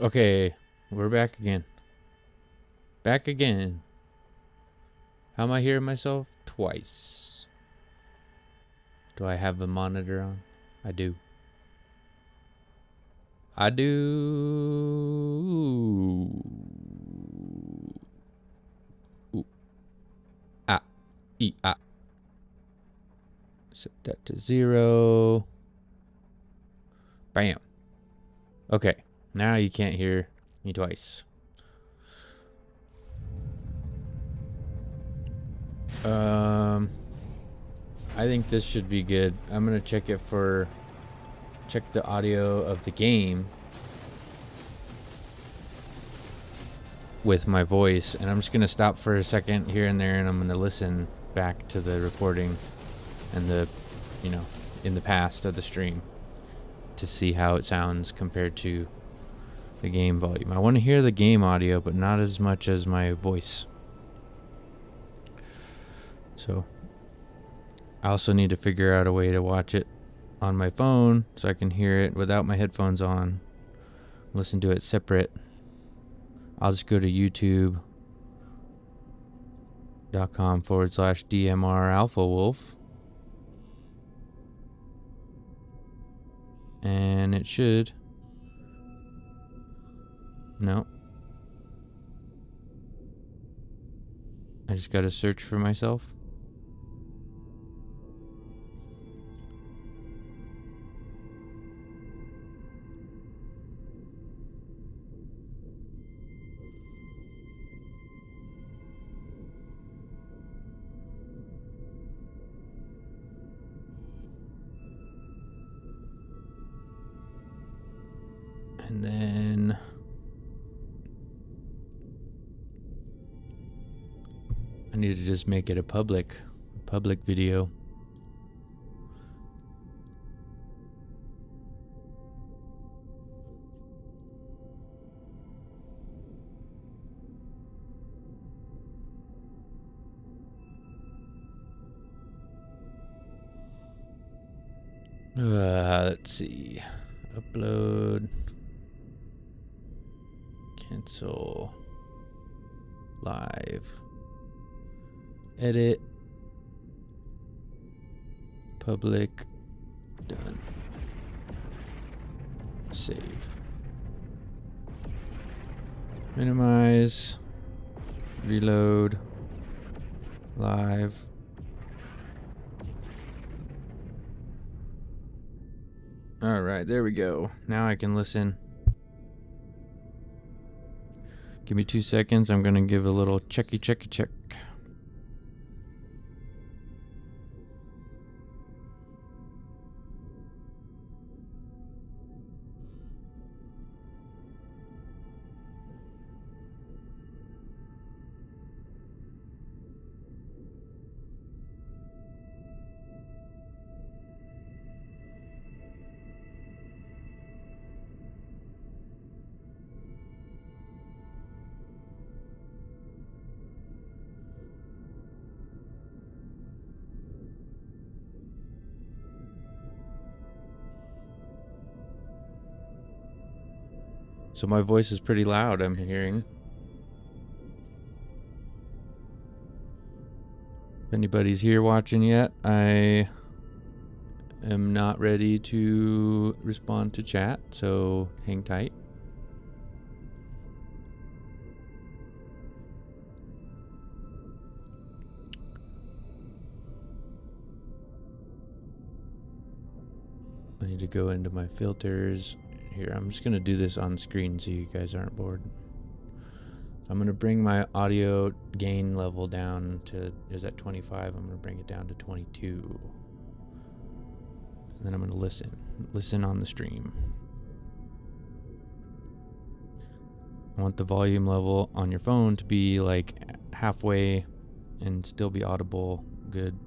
Okay, we're back again. Back again. How am I hearing myself? Twice. Do I have a monitor on? I do. I do. Ooh, ah, ah. Set that to 0. Bam. Okay, now you can't hear me twice. I think this should be good. I'm gonna check the audio of the game with my voice, and I'm just gonna stop for a second here and there, and I'm gonna listen back to the recording and in the past of the stream to see how it sounds compared to the game volume. I want to hear the game audio, but not as much as my voice. So I also need to figure out a way to watch it on my phone so I can hear it without my headphones on. Listen to it separate. I'll just go to youtube.com/DMR Alpha Wolf. And it should. No. I just gotta search for myself. And then I need to just make it a public video. Let's see. Upload. Cancel. Live. Edit. Public. Done. Save. Minimize. Reload. Live. All right, there we go. Now I can listen. Give me 2 seconds. I'm going to give a little check. So my voice is pretty loud, I'm hearing. If anybody's here watching yet, I am not ready to respond to chat, so hang tight. I need to go into my filters. Here, I'm just going to do this on screen so you guys aren't bored. So I'm going to bring my audio gain level down to, is at 25. I'm going to bring it down to 22. And then I'm going to listen on the stream. I want the volume level on your phone to be like halfway and still be audible good.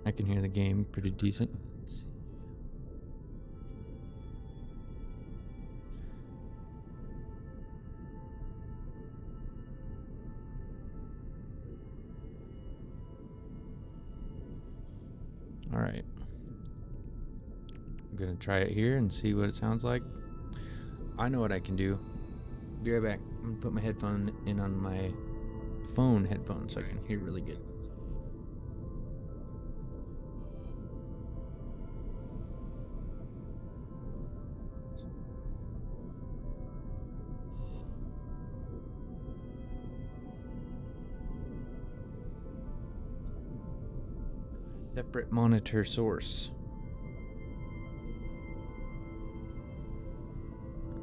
I can hear the game pretty decent. Let's see. Alright. I'm gonna try it here and see what it sounds like. I know what I can do. Be right back. I'm gonna put my headphone in on my phone headphones so I can hear really good. Separate monitor source.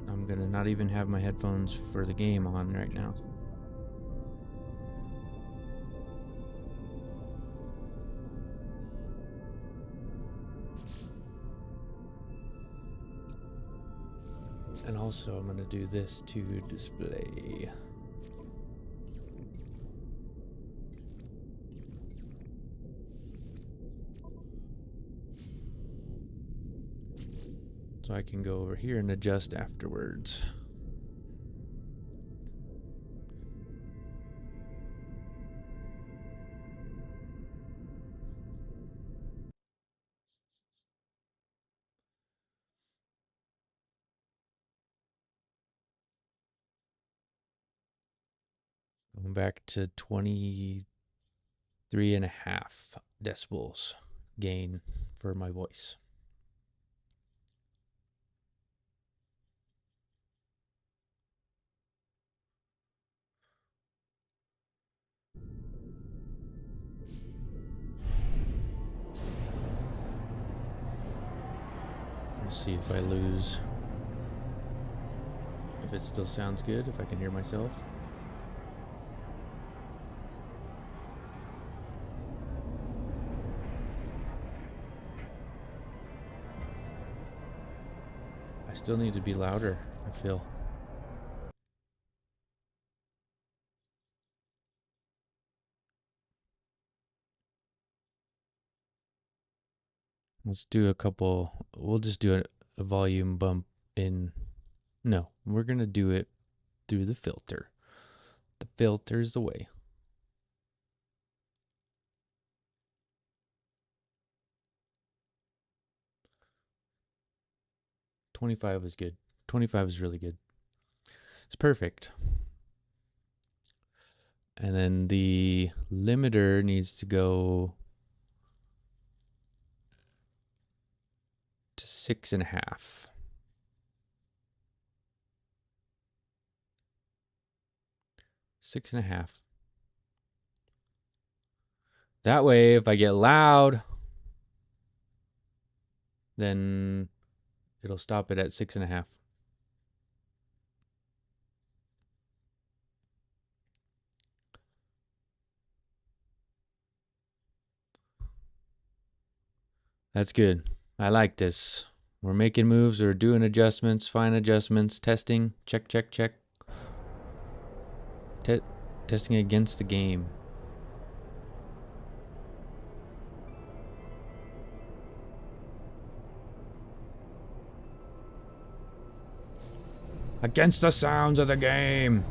I'm gonna not even have my headphones for the game on right now. And also I'm gonna do this to display. So I can go over here and adjust afterwards. Going back to 23.5 decibels gain for my voice. Let's see if I lose. If it still sounds good, if I can hear myself. I still need to be louder, I feel. Let's do a couple. We'll just do a volume bump in. No, we're going to do it through the filter. The filter's the way. $25 was good. $25 is really good. It's perfect. And then the limiter needs to go to 6.5. Six and a half. That way, if I get loud, then it'll stop it at 6.5. That's good. I like this. We're making moves, we're doing adjustments, fine adjustments, testing, check, check, check. Testing against the game. Against the sounds of the game.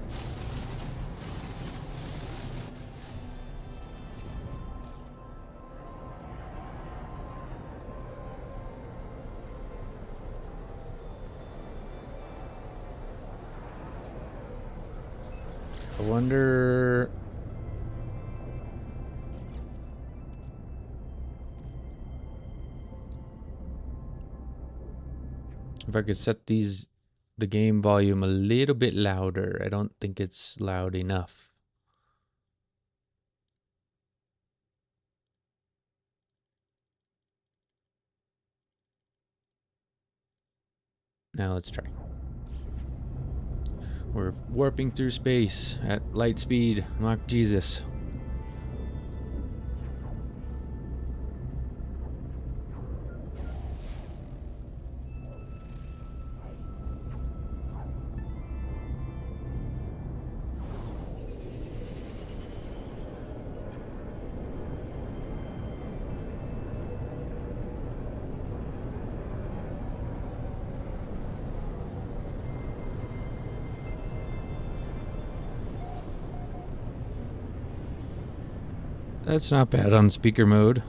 I wonder if I could set the game volume a little bit louder. I don't think it's loud enough. Now let's try. We're warping through space at light speed. Mach Jesus. That's not bad on speaker mode.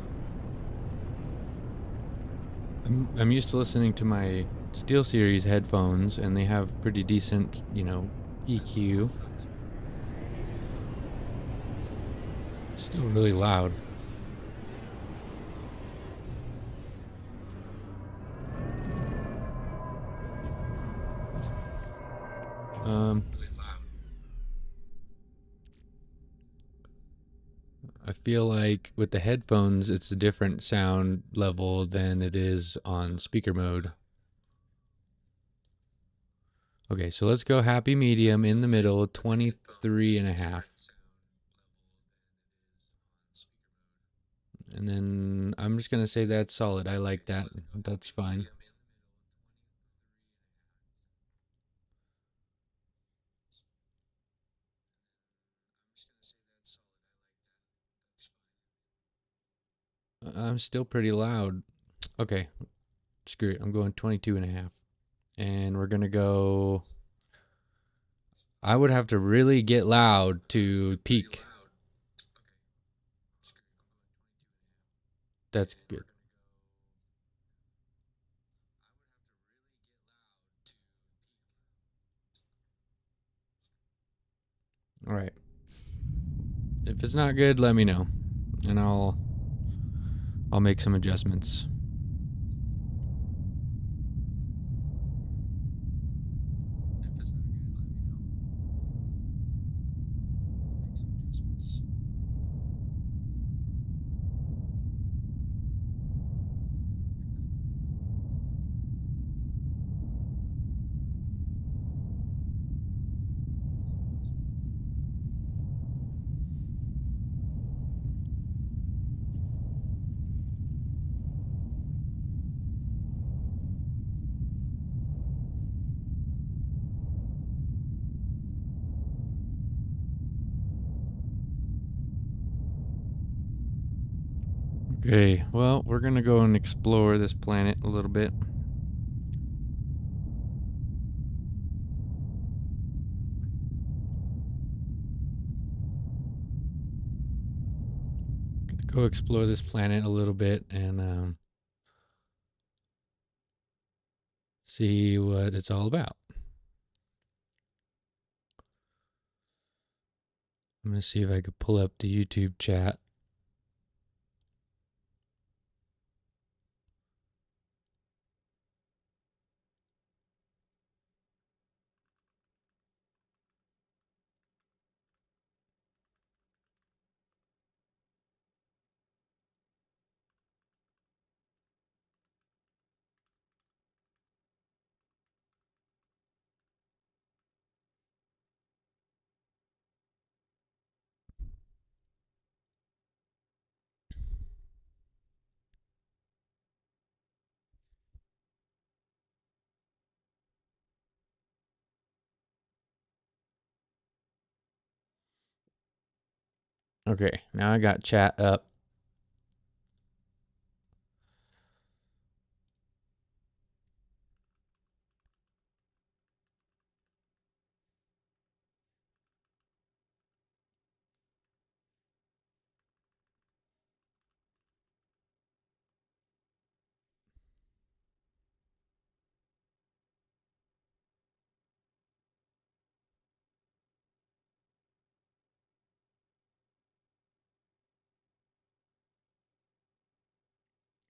I'm used to listening to my SteelSeries headphones, and they have pretty decent, you know, EQ. Still really loud. I feel like with the headphones, it's a different sound level than it is on speaker mode. Okay, so let's go happy medium in the middle, 23.5. And then I'm just going to say that's solid. I like that. That's fine. I'm still pretty loud. Okay, screw it. I'm going 22.5. And we're going to go. I would have to really get loud to peak. That's good. All right. If it's not good, let me know, and I'll make some adjustments. Okay, well, we're gonna go and explore this planet a little bit. Gonna go explore this planet a little bit and see what it's all about. I'm gonna see if I could pull up the YouTube chat. Okay, now I got chat up.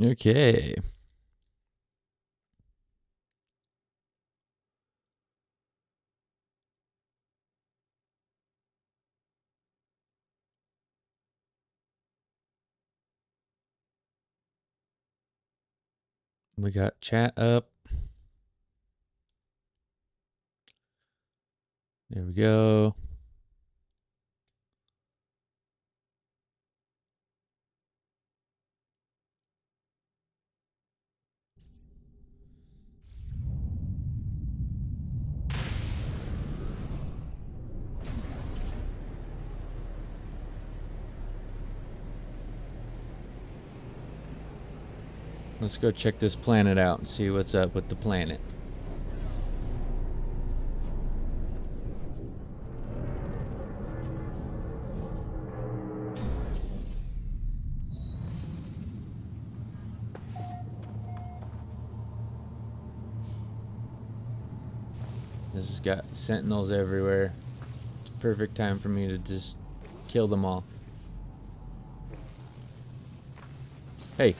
Okay. We got chat up. There we go. Let's go check this planet out and see what's up with the planet. This has got sentinels everywhere. It's perfect time for me to just kill them all. Hey.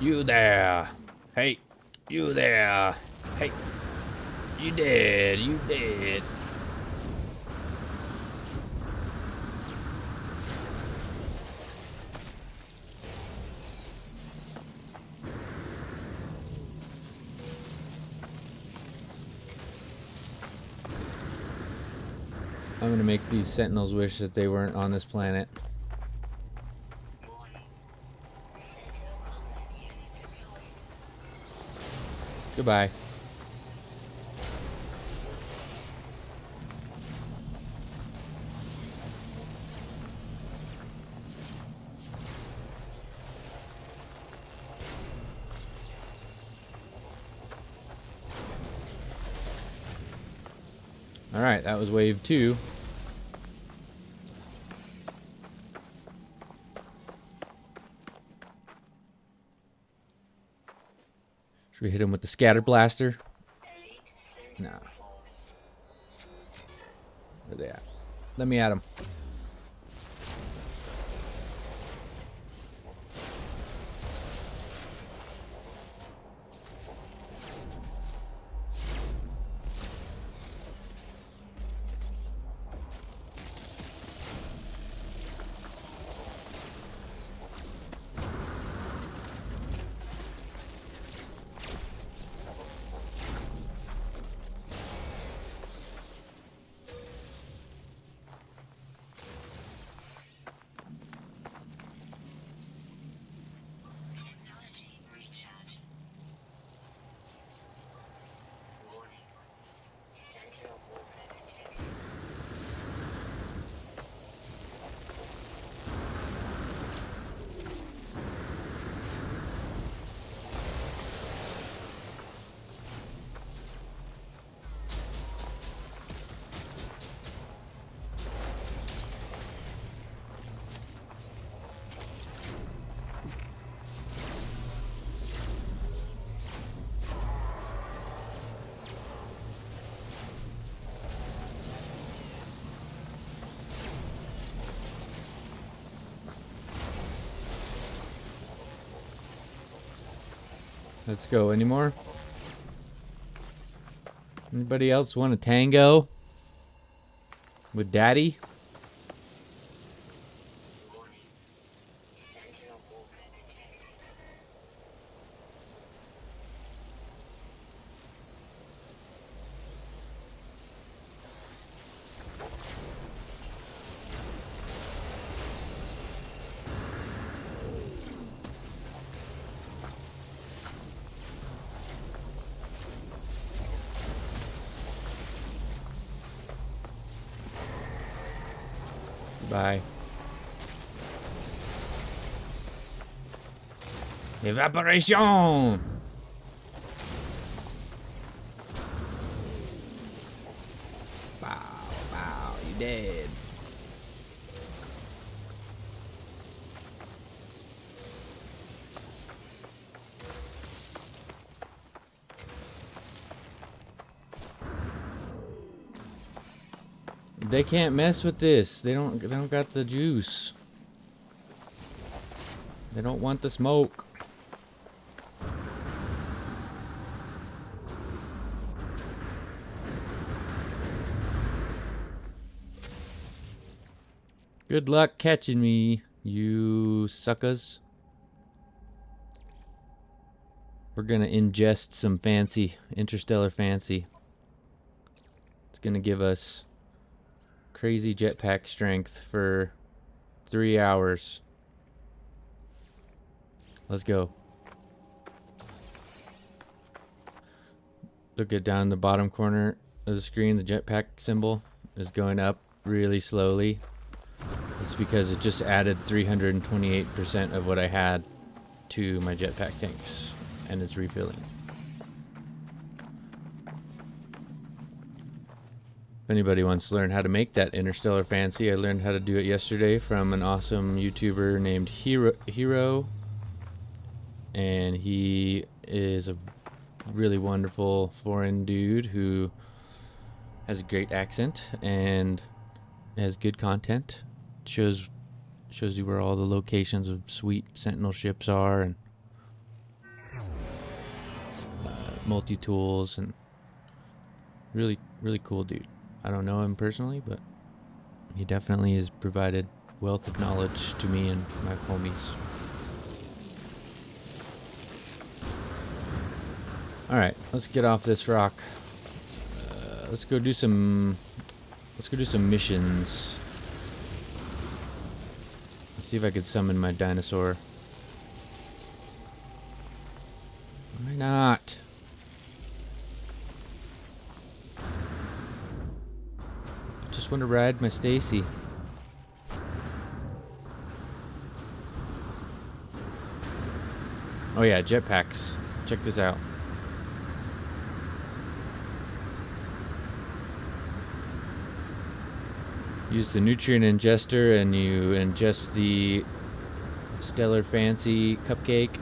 You there. Hey. You there. Hey. You dead. You dead. I'm gonna make these sentinels wish that they weren't on this planet. Goodbye. Alright, that was wave 2. Should we hit him with the scatter blaster? Nah. Where they at? Let me at him. Let's go. Any more? Anybody else want a tango with Daddy? Bye. Evaporation! Wow, wow, you dead. They can't mess with this. They don't got the juice. They don't want the smoke. Good luck catching me, you suckers. We're gonna ingest some fancy, interstellar fancy. It's gonna give us crazy jetpack strength for 3 hours. Let's go. Look at down the bottom corner of the screen, the jetpack symbol is going up really slowly. It's because it just added 328% of what I had to my jetpack tanks, and it's refilling. If anybody wants to learn how to make that interstellar fancy, I learned how to do it yesterday from an awesome YouTuber named Hero, and he is a really wonderful foreign dude who has a great accent and has good content. Shows you where all the locations of sweet Sentinel ships are, and multi-tools, and really cool dude. I don't know him personally, but he definitely has provided wealth of knowledge to me and my homies. All right, let's get off this rock. Let's go do some missions. Let's see if I could summon my dinosaur. Why not? Just want to ride my Stacy. Oh yeah, jetpacks. Check this out. Use the nutrient ingester and you ingest the Stellar Fancy cupcake.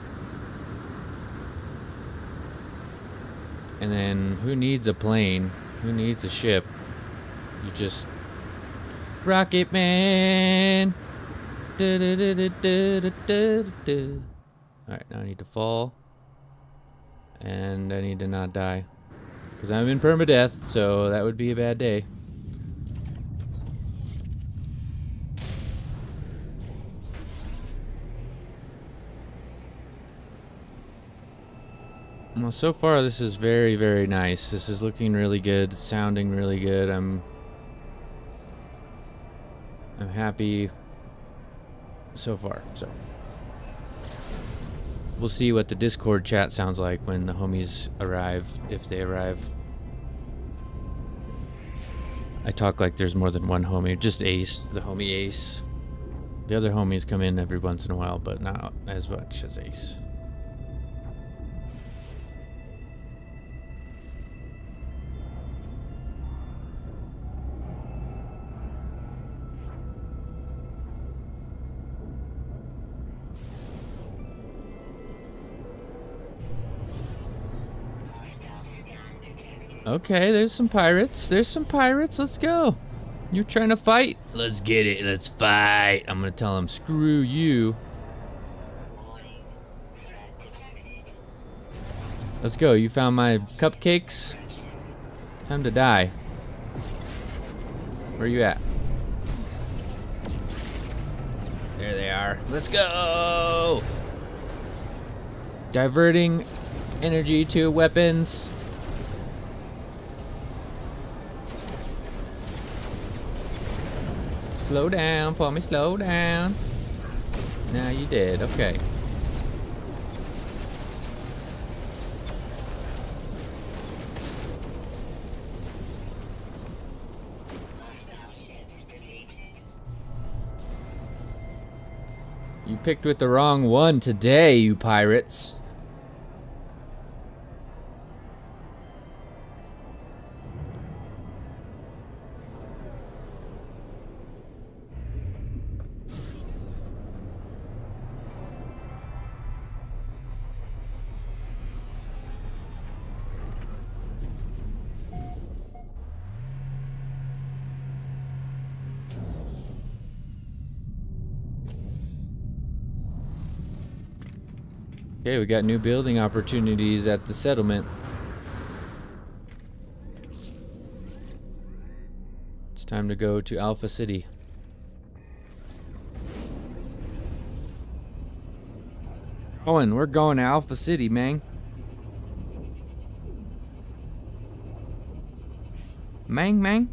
And then who needs a plane? Who needs a ship? You just Rocket Man. Alright, now I need to fall. And I need to not die. Because I'm in permadeath, so that would be a bad day. Well, so far this is very, very nice. This is looking really good, sounding really good. I'm happy so far. So we'll see what the Discord chat sounds like when the homies arrive, if they arrive. I talk like there's more than one homie, just Ace, the homie Ace. The other homies come in every once in a while, but not as much as Ace. Okay, there's some pirates. Let's go. You're trying to fight? Let's get it. Let's fight. I'm gonna tell them, screw you. Let's go. You found my cupcakes? Time to die. Where you at? There they are. Let's go. Diverting energy to weapons. Slow down for me, slow down. Now you did, okay. You picked with the wrong one today, you pirates. Okay, we got new building opportunities at the settlement. It's time to go to Alpha City. Owen, we're going to Alpha City, man. Mang.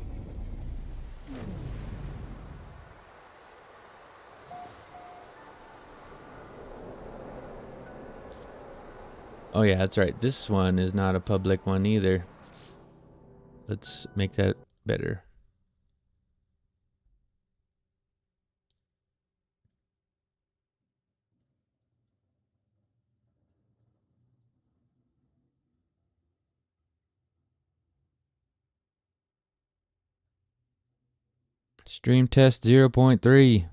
Oh yeah, that's right. This one is not a public one either. Let's make that better. Stream test 0.3.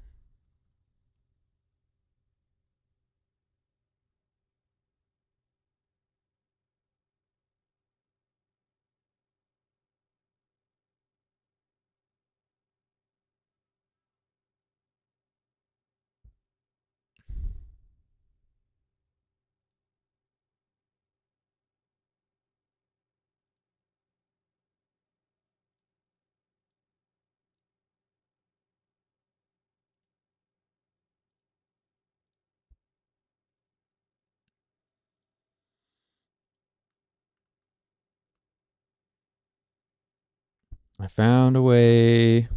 I found a way.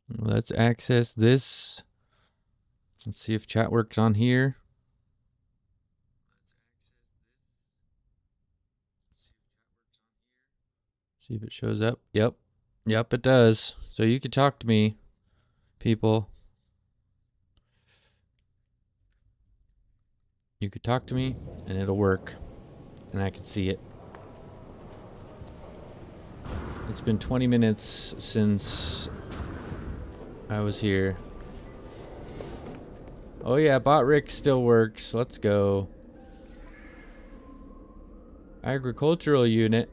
Let's access this. Let's see if chat works on here. See if it shows up. Yep. Yep, it does. So you can talk to me, people. You could talk to me and it'll work. And I can see it. It's been 20 minutes since I was here. Oh yeah, BotRick still works. Let's go. Agricultural unit.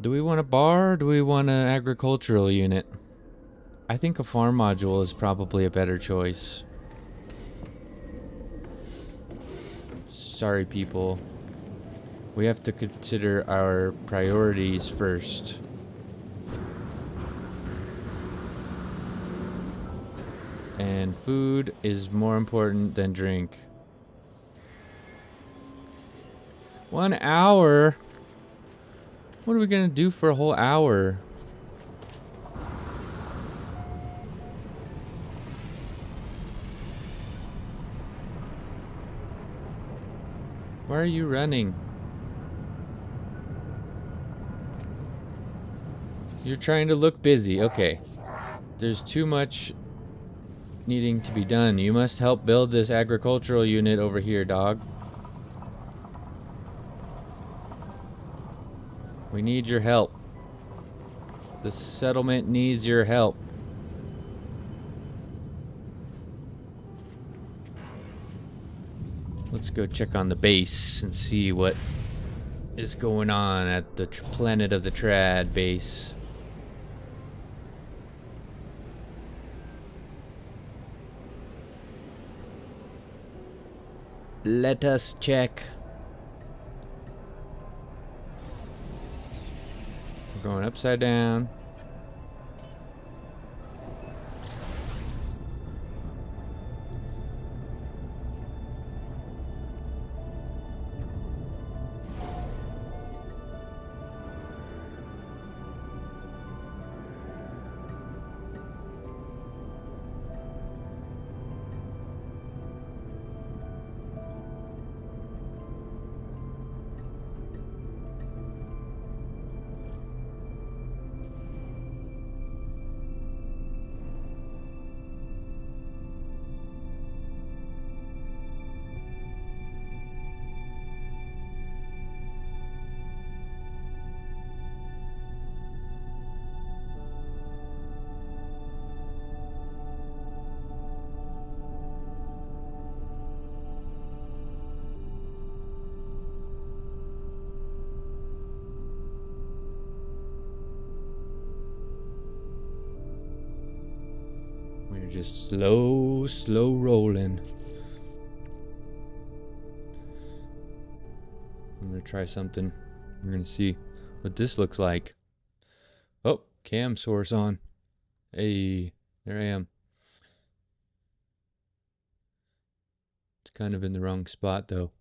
Do we want a bar or do we want an agricultural unit? I think a farm module is probably a better choice. Sorry, people. We have to consider our priorities first. And food is more important than drink. 1 hour? What are we gonna do for a whole hour? Why are you running? You're trying to look busy. Okay. There's too much needing to be done. You must help build this agricultural unit over here, dog. We need your help. The settlement needs your help. Let's go check on the base and see what is going on at the Planet of the Trad base. Let us check. We're going upside down. We're just slow rolling. I'm gonna try something. We're gonna see what this looks like. Oh, cam source on. Hey, there I am. It's kind of in the wrong spot though.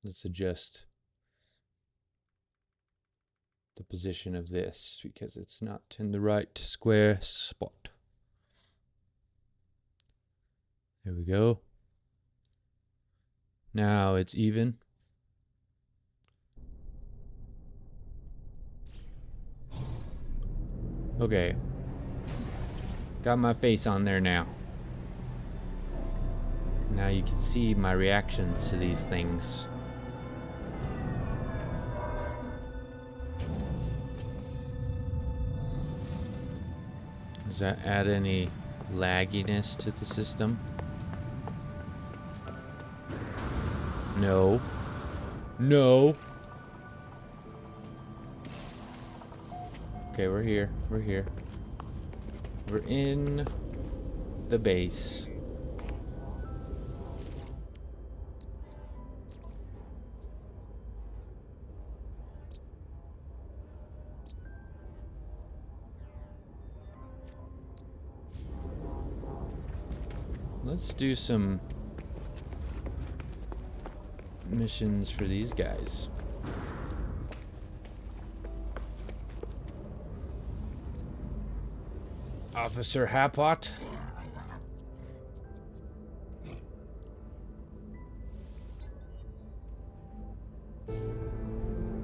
Let's adjust position of this because it's not in the right square spot. There we go. Now it's even. Okay. Got my face on there now. Now you can see my reactions to these things. Does that add any lagginess to the system? No. No. Okay, we're here. We're here. We're in the base. Let's do some missions for these guys. Officer Hapot.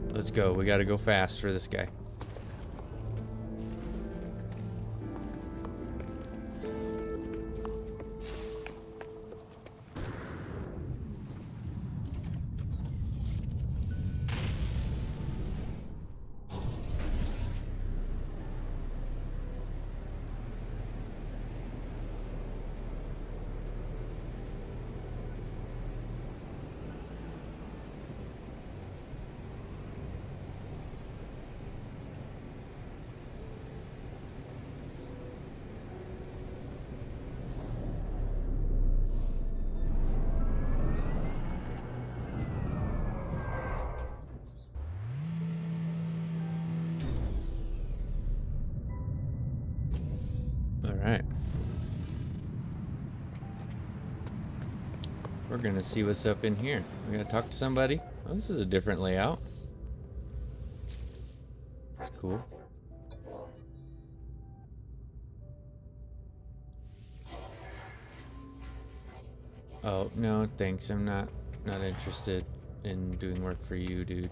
Let's go. We gotta go fast for this guy. Alright. We're gonna see what's up in here. We gotta talk to somebody. Oh, this is a different layout. That's cool. Oh, no, thanks. I'm not interested in doing work for you, dude.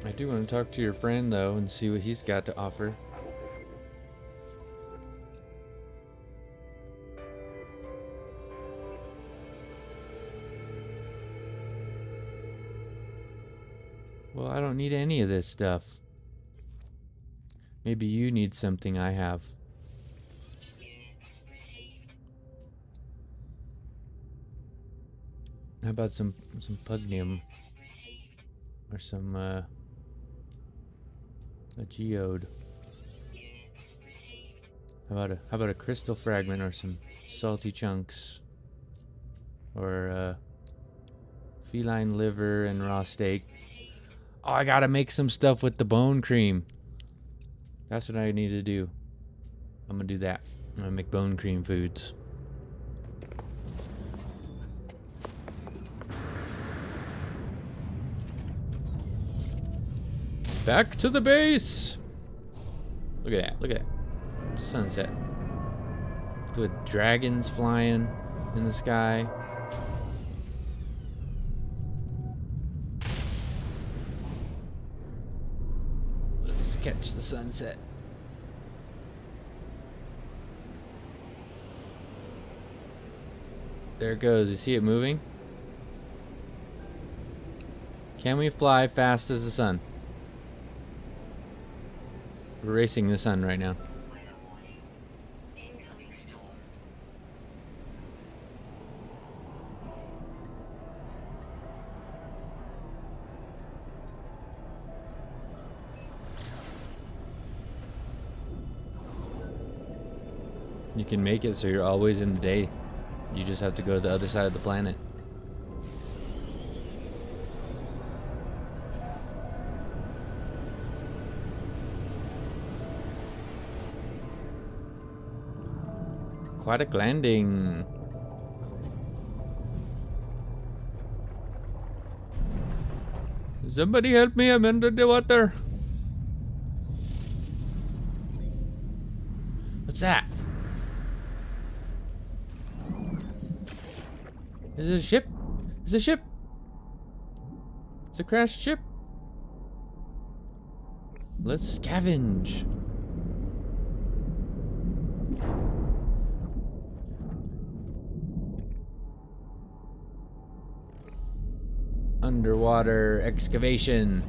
I do want to talk to your friend, though, and see what he's got to offer. Well, I don't need any of this stuff. Maybe you need something I have. How about some pugnium? Or some, a geode. How about a crystal fragment or some salty chunks? Or, feline liver and raw steak. Oh, I gotta make some stuff with the bone cream. That's what I need to do. I'm gonna do that. I'm gonna make bone cream foods. Back to the base! Look at that, look at that. Sunset. With dragons flying in the sky. Let's catch the sunset. There it goes. You see it moving? Can we fly fast as the sun? We're racing the sun right now. You can make it so you're always in the day. You just have to go to the other side of the planet. aquatic landing. Somebody help me, I'm under the water. What's that? Is it a ship? Is it a ship? It's a crashed ship. Let's scavenge. Underwater excavation.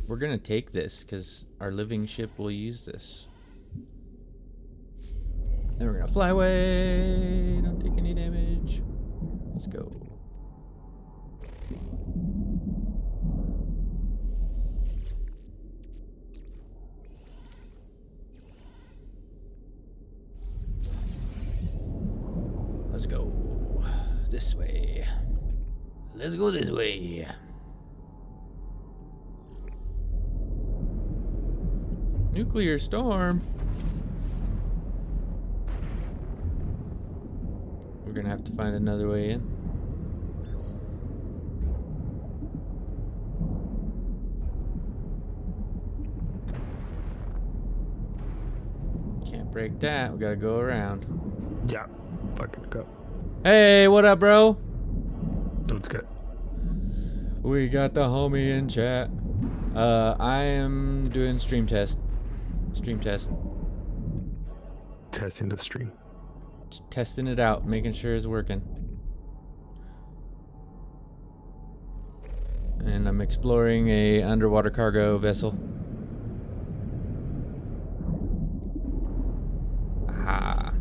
We're gonna take this because our living ship will use this. Then we're gonna fly away. Don't take any damage. Let's go. Let's go this way. Let's go this way. Nuclear storm. We're gonna have to find another way in. Can't break that. We gotta go around. Yeah, fucking go. Hey, what up, bro? That's good. We got the homie in chat. I am doing stream test. Stream test. Testing the stream. Testing it out, making sure it's working. And I'm exploring a underwater cargo vessel. Ah.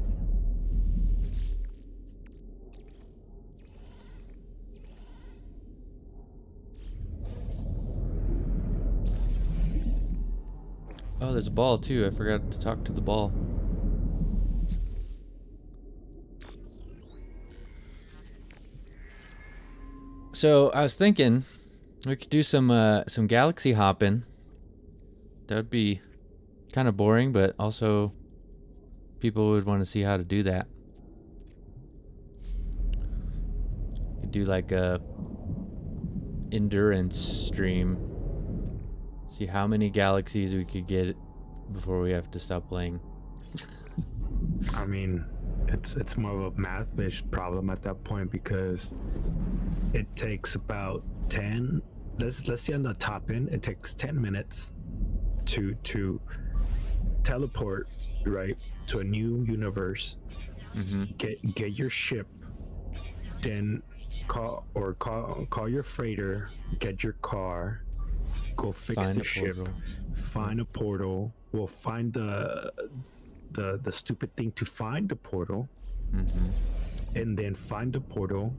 Oh, there's a ball too. I forgot to talk to the ball. So I was thinking we could do some galaxy hopping. That would be kind of boring, but also people would want to see how to do that. Could do like a endurance stream. See how many galaxies we could get before we have to stop playing. I mean, it's more of a math-based problem at that point because it takes about 10. Let's say on the top end, it takes 10 minutes to teleport right to a new universe. Mm-hmm. Get your ship, then call your freighter, get your car. Go fix the ship. Portal. Find a portal. We'll find the stupid thing to find the portal, and then find the portal.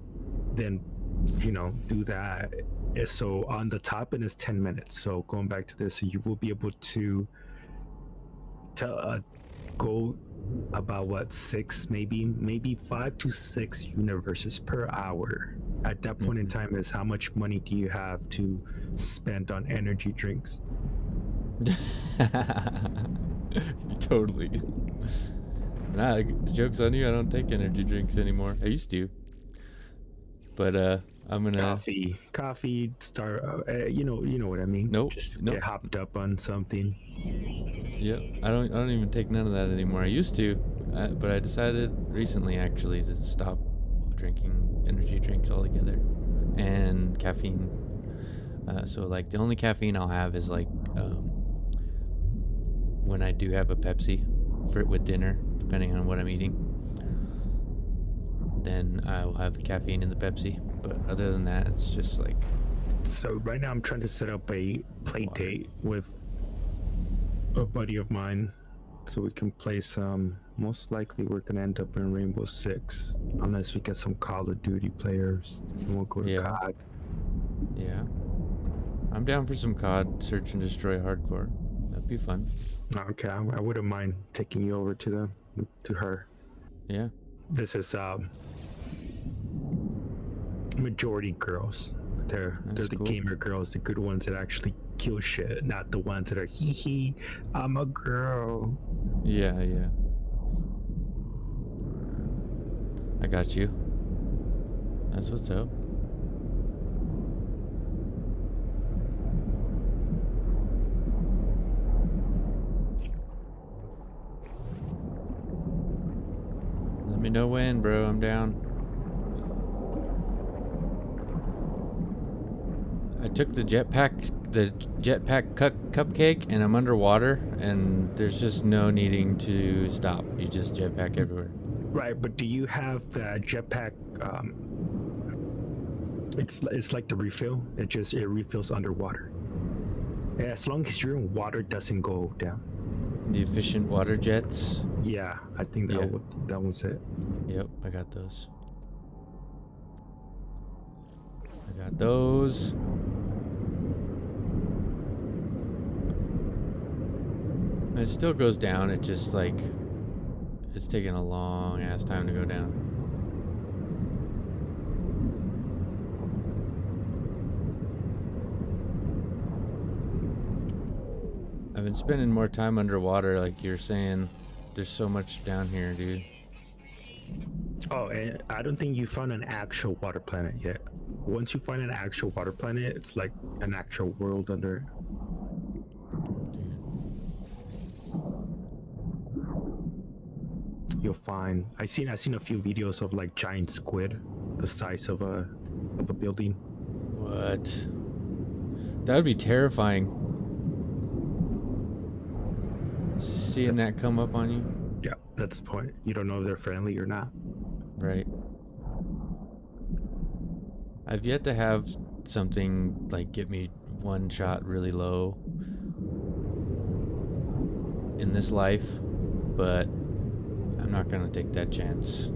Then, do that. So on the top end is 10 minutes. So going back to this, you will be able to go about what 6, maybe 5 to 6 universes per hour. At that point in time is how much money do you have to spend on energy drinks? Totally. Nah, joke's on you. I don't take energy drinks anymore. I used to, but I'm gonna coffee. You know what I mean. Nope. Just get hopped up on something. Yep. I don't even take none of that anymore. I used to, but I decided recently actually to stop drinking energy drinks altogether and caffeine. So like the only caffeine I'll have is like when I do have a Pepsi with dinner, depending on what I'm eating. Then I will have the caffeine in the Pepsi. But other than that, it's just like. So right now I'm trying to set up a play date with a buddy of mine, so we can play some. Most likely we're gonna end up in Rainbow Six, unless we get some Call of Duty players. We won't go to COD. Yeah. I'm down for some COD Search and Destroy Hardcore. That'd be fun. Okay, I wouldn't mind taking you over to her. Yeah. This is majority girls. They're That's the cool. gamer girls, the good ones that actually kill shit, not the ones that are hee hee, I'm a girl. Yeah, yeah. I got you. That's what's up. Let me know when, bro. I'm down. I took the jetpack cupcake, and I'm underwater, and there's just no needing to stop. You just jetpack everywhere. Right, but do you have the jetpack? It's like the refill. It refills underwater. As long as your water doesn't go down. The efficient water jets. Yeah, I think Yeah. that was it. Yep, I got those. I got those. It still goes down. It just like it's taking a long ass time to go down. I've been spending more time underwater, like you're saying. There's so much down here, dude. Oh, and I don't think you found an actual water planet yet. Once you find an actual water planet, it's like an actual world under. You'll find. I seen a few videos of like giant squid, the size of a building. What? That would be terrifying. Seeing that come up on you. Yeah, that's the point. You don't know if they're friendly or not. Right. I've yet to have something like get me one shot really low in this life, but I'm not gonna take that chance.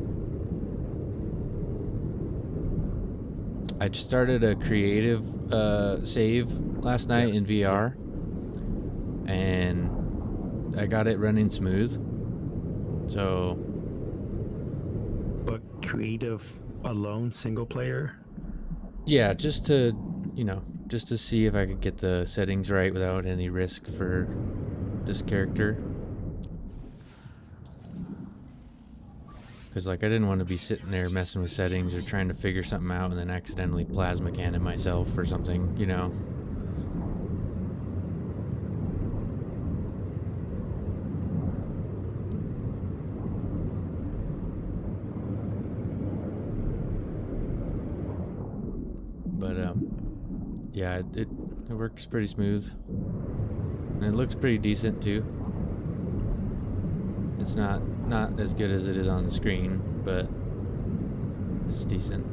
I just started a creative save last night in VR, and I got it running smooth. So, But creative alone, single player. yeah, just to, just to see if I could get the settings right without any risk for this character. Because, like, I didn't want to be sitting there messing with settings or trying to figure something out and then accidentally plasma cannon myself or something, But, yeah, it works pretty smooth. And it looks pretty decent, too. It's not as good as it is on the screen, but it's decent.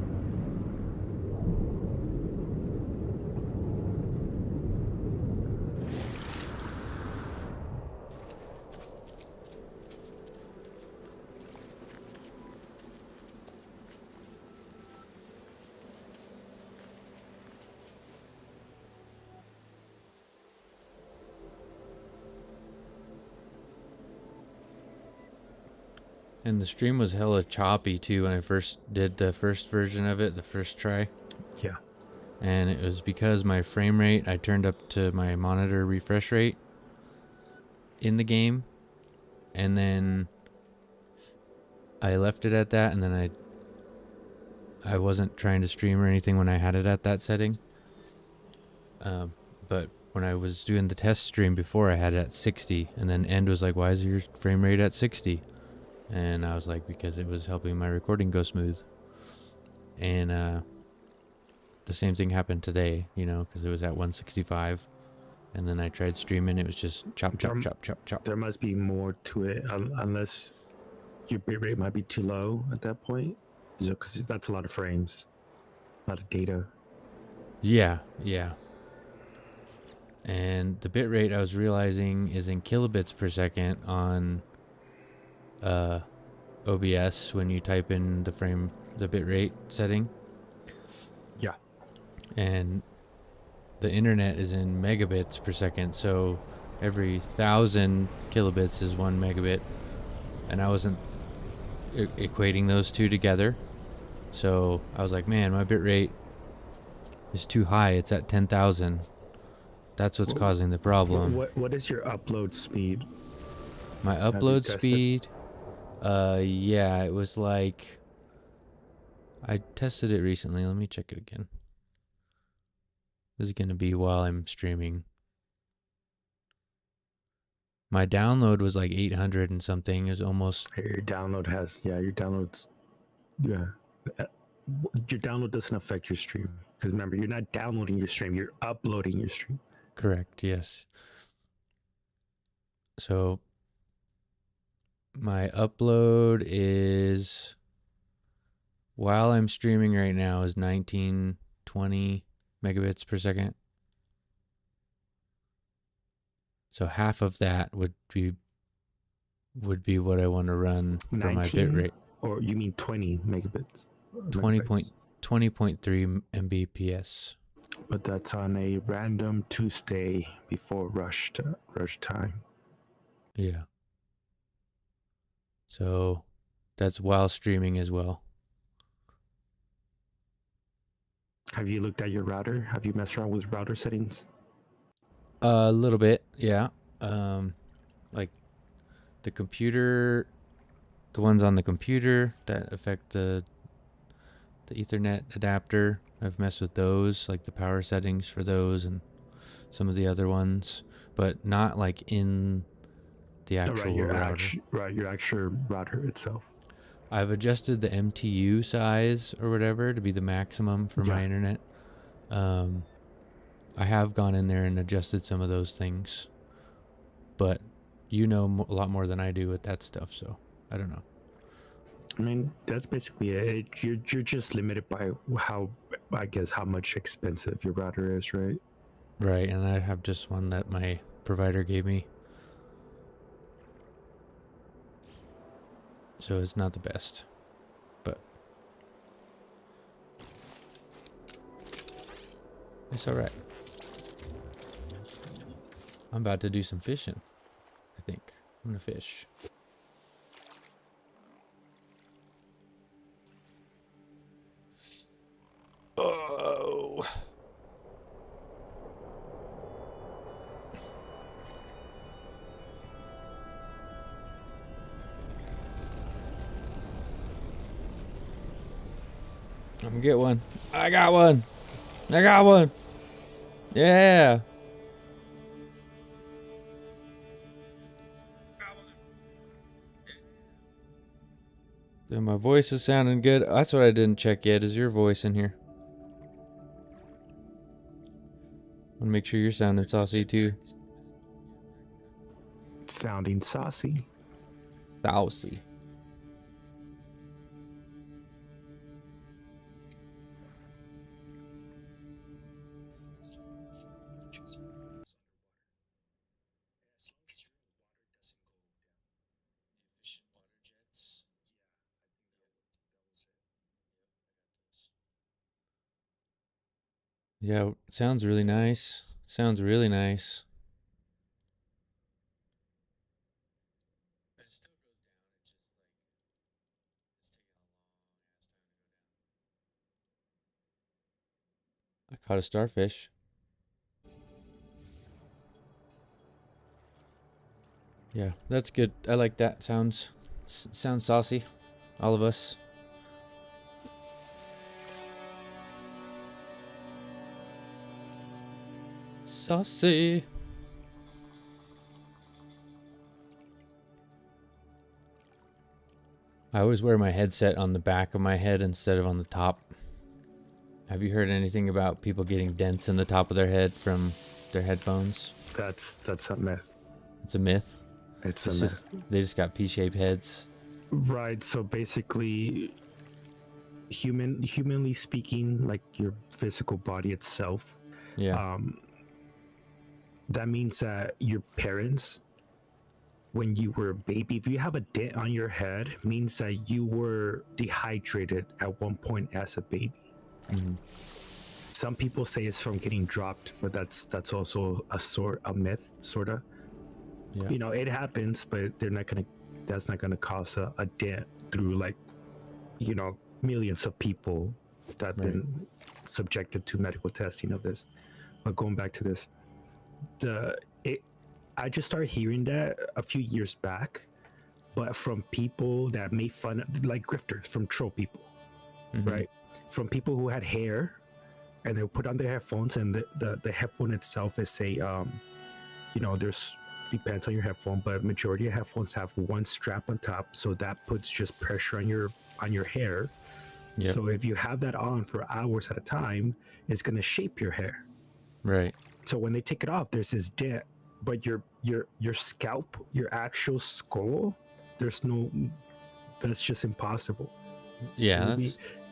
And the stream was hella choppy too when I first did the first version of it, the first try. Yeah. And it was because my frame rate, I turned up to my monitor refresh rate in the game. And then I left it at that, and then I wasn't trying to stream or anything when I had it at that setting. But when I was doing the test stream before, I had it at 60, and then End was like, why is your frame rate at 60? And I was like, because it was helping my recording go smooth. And the same thing happened today, because it was at 165. And then I tried streaming, it was just chop, chop, chop, chop, chop. There must be more to it, unless your bitrate might be too low at that point. Because that's a lot of frames, a lot of data. Yeah. And the bitrate I was realizing is in kilobits per second on OBS when you type in the bitrate setting. Yeah. And the internet is in megabits per second, so every 1,000 kilobits is 1 megabit, and I wasn't equating those two together. So I was like, man, my bitrate is too high. It's at 10,000. That's what's causing the problem. What is your upload speed? My Have you upload tested? speed, yeah, it was like, I tested it recently. Let me check it again. This is going to be while I'm streaming. My download was like 800 and something. It was almost, Your download has, your downloads, yeah. Your download doesn't affect your stream. Because remember, you're not downloading your stream, you're uploading your stream. correct, yes. So my upload is, while I'm streaming right now, is 1920 megabits per second. So half of that would be what I want to run for my 19? bit rate. Or you mean 20 megabits? 20.3 Megabytes. Mbps. But that's on a random Tuesday before rush time. Yeah. So that's while streaming as well. Have you looked at your router? Have you messed around with router settings? A little bit, yeah. Like the computer, the ones on the computer that affect the Ethernet adapter. I've messed with those, like the power settings for those and some of the other ones, but not like in the actual router. Your actual router itself. I've adjusted the MTU size or whatever to be the maximum for my internet. I have gone in there and adjusted some of those things, but you know a lot more than I do with that stuff, so I don't know. I mean, that's basically it. You're just limited by how much expensive your router is, right? Right, and I have just one that my provider gave me. So it's not the best, but it's all right. I'm about to do some fishing, I think. I'm gonna fish. Oh. I'm gonna get one. I got one. I got one. Yeah. Dude, my voice is sounding good. That's what I didn't check yet. Is your voice in here? I want to make sure you're sounding saucy too. Sounding saucy. Saucy. Yeah, sounds really nice. Sounds really nice. I caught a starfish. Yeah, that's good. I like that. Sounds saucy. All of us. Saucy. I always wear my headset on the back of my head instead of on the top. Have you heard anything about people getting dents in the top of their head from their headphones? That's a myth. It's a myth. It's a myth. They just got P-shaped heads. Right. So basically, humanly speaking, like your physical body itself. Yeah. That means that your parents, when you were a baby, if you have a dent on your head, means that you were dehydrated at one point as a baby. Mm-hmm. Some people say it's from getting dropped, but that's also a myth, sort of. Yeah. You know, it happens, but that's not gonna cause a dent through, like, you know, millions of people that been subjected to medical testing of this. But going back to this, I just started hearing that a few years back, but from people that made fun of, like grifters, from troll people, right? From people who had hair, and they would put on their headphones, and the headphone itself is there's depends on your headphone, but majority of headphones have one strap on top, so that puts just pressure on your hair. Yep. So if you have that on for hours at a time, it's gonna shape your hair. Right. So when they take it off, there's this dent, but your scalp, your actual skull, that's just impossible. Yeah.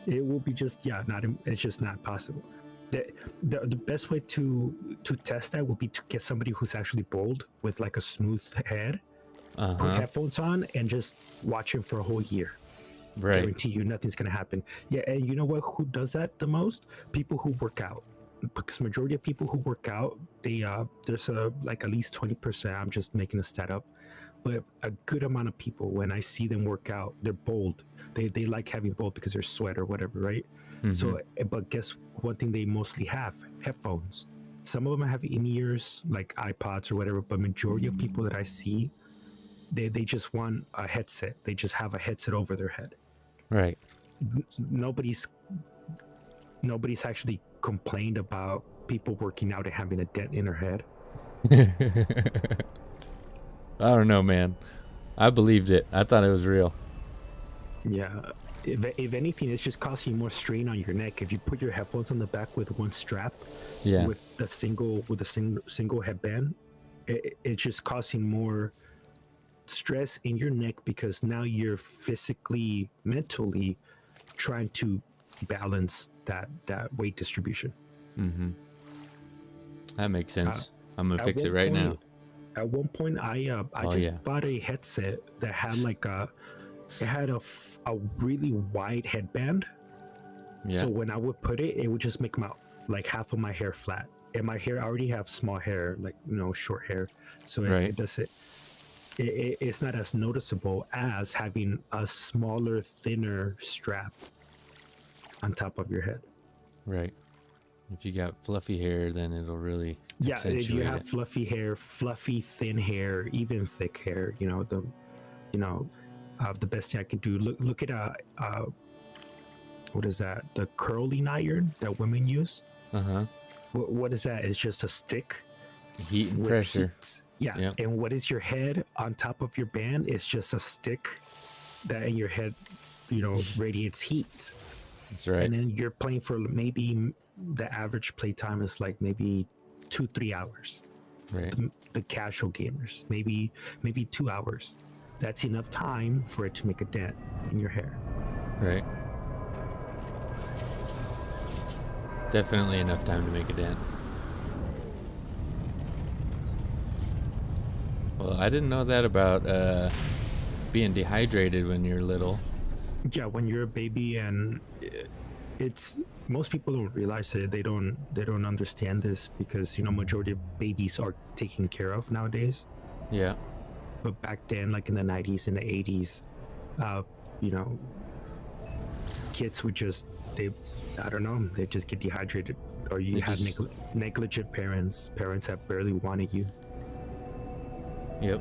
It will be just it's just not possible. The best way to test that would be to get somebody who's actually bald with like a smooth head, put headphones on, and just watch him for a whole year. Right. Guarantee you nothing's gonna happen. Yeah, and you know what? Who does that the most? People who work out. Because majority of people who work out, there's at least 20%. I'm just making a stat up, but a good amount of people, when I see them work out, they're bold. They like having bold because they're sweat or whatever, right? So, but guess one thing they mostly have? Headphones. Some of them have in-ears, like iPods or whatever, but majority of people that I see, they just want a headset. They just have a headset over their head. Right. Nobody's actually complained about people working out and having a dent in their head. I don't know, man. I believed it. I thought it was real. Yeah. If anything, it's just causing more strain on your neck. If you put your headphones on the back with one strap, with the single headband, it's just causing more stress in your neck because now you're physically, mentally trying to balance that weight distribution. That makes sense. I'm gonna fix it right now. At one point, I bought a headset that had a really wide headband. Yeah. So when I would put it, it would just make like half of my hair flat. And my hair, I already have small hair, like short hair, so it doesn't. It's not as noticeable as having a smaller, thinner strap on top of your head. Right. If you got fluffy hair, then it'll really if you have fluffy hair, fluffy thin hair, even thick hair, the best thing I can do, look at what is that, the curling iron that women use. What is that? It's just a stick, heat and pressure. Heat. Yep. And what is your head on top of your band? It's just a stick that in your head radiates heat. That's right. And then you're playing for maybe the average play time is like maybe 2-3 hours. Right. The casual gamers, maybe 2 hours. That's enough time for it to make a dent in your hair. Right. Definitely enough time to make a dent. Well, I didn't know that about being dehydrated when you're little. Yeah, when you're a baby, and it's most people don't realize it. They don't understand this because majority of babies are taken care of nowadays. Yeah. But back then, like in the 90s and the 80s, kids would just they just get dehydrated, or you had negligent parents that barely wanted you. Yep.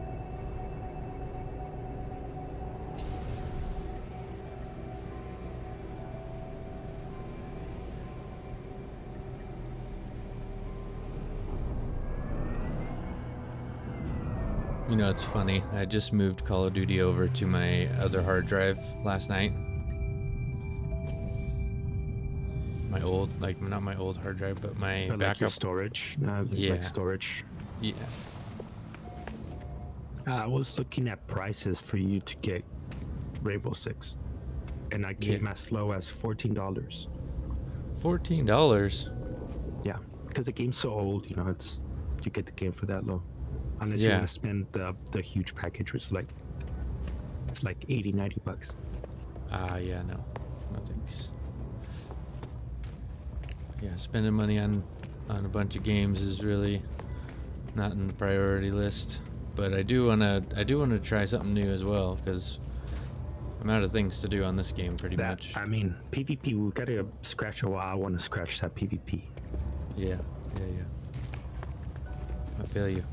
It's funny. I just moved Call of Duty over to my other hard drive last night. My old, not my old hard drive, but my backup storage. Storage. Yeah. I was looking at prices for you to get Rainbow Six, and I came as low as $14. $14? Yeah, because the game's so old. You get the game for that low. Unless you want to spend the huge package, which is like $80-$90. No thanks. Yeah, spending money on a bunch of games is really not in the priority list. But I do wanna try something new as well, because I'm out of things to do on this game, pretty That much. I mean, PvP. We gotta scratch a while. I want to scratch that PvP. Yeah. I feel you.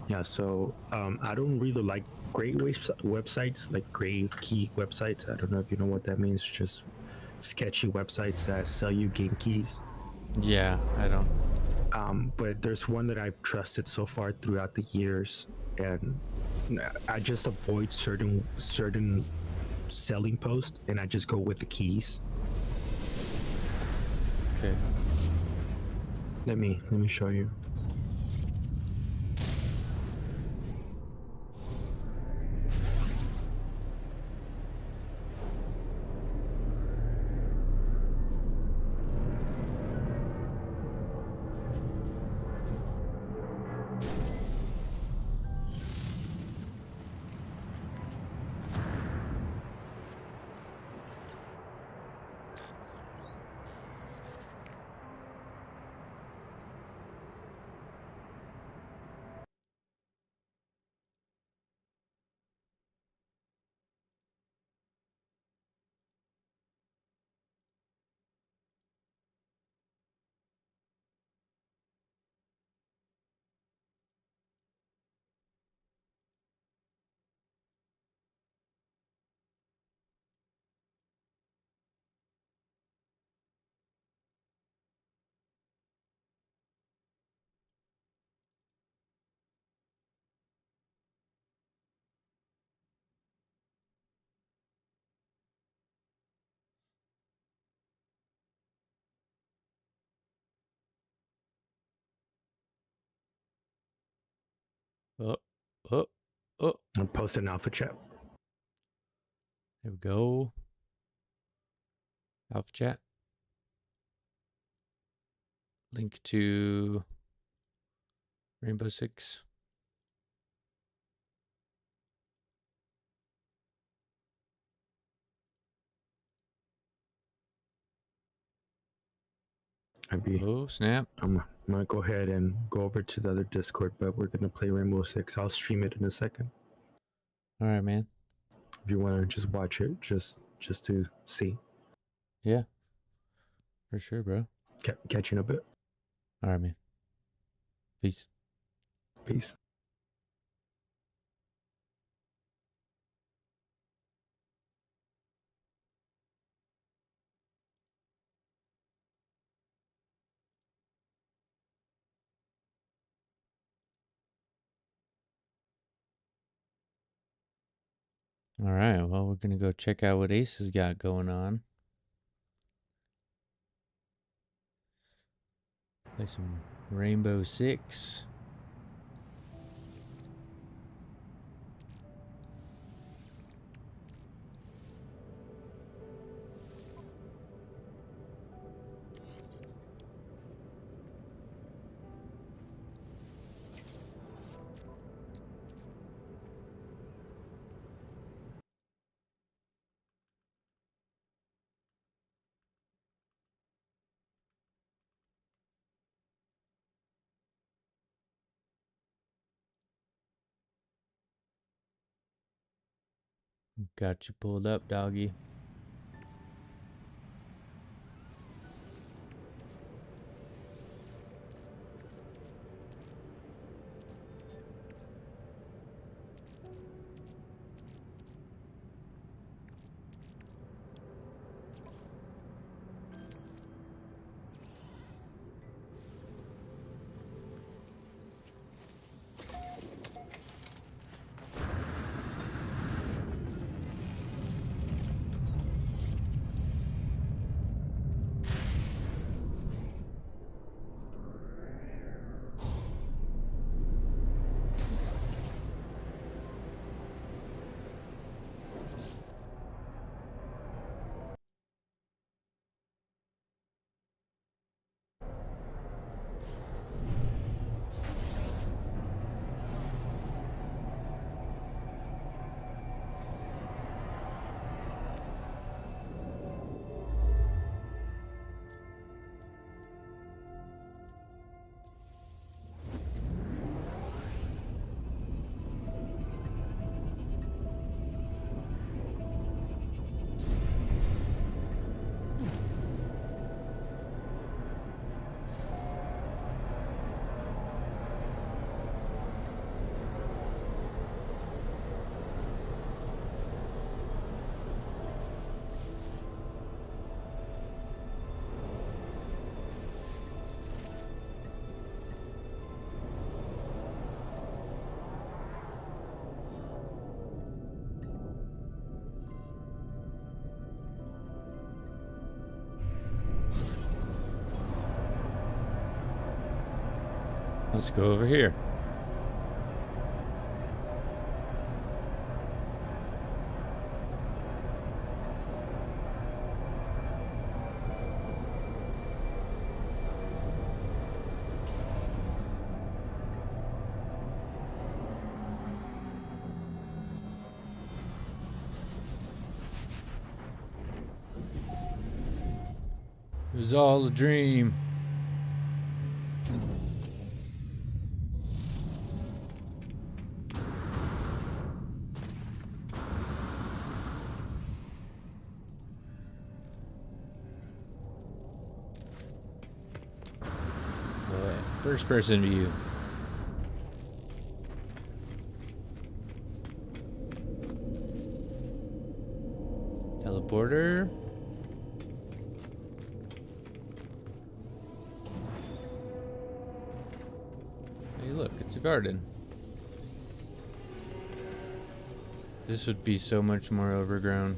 Yeah. So I don't really like gray websites, like gray key websites. I don't know if you know what that means. Just sketchy websites that sell you game keys. Yeah, I don't. But there's one that I've trusted so far throughout the years, and I just avoid certain selling posts, and I just go with the keys. Okay. Let me show you. Oh, oh, oh. I'm posting alpha chat. There we go. Alpha chat. Link to Rainbow Six. Oh, snap. I'm gonna go ahead and go over to the other Discord, but we're gonna play Rainbow Six. I'll stream it in a second. All right, man. If you want to just watch it, just to see. Yeah. For sure, bro. Catch you in a bit. All right, man. Peace. Peace. All right. Well, we're going to go check out what Ace has got going on. Play some Rainbow Six. Got you pulled up, doggy. Let's go over here. It was all a dream. First person view. Teleporter. Hey, look, it's a garden. This would be so much more overgrown.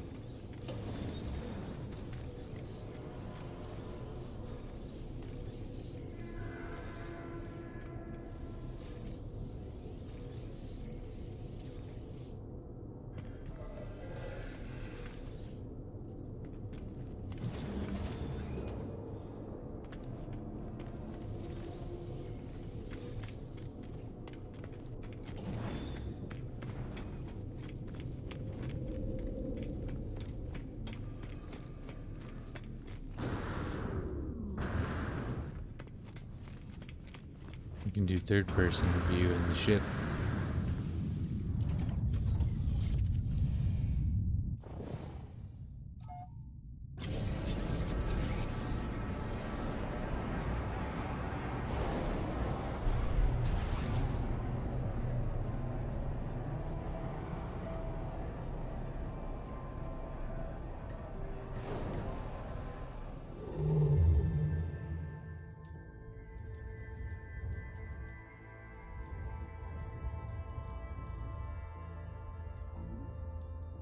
You can do third person view in the ship.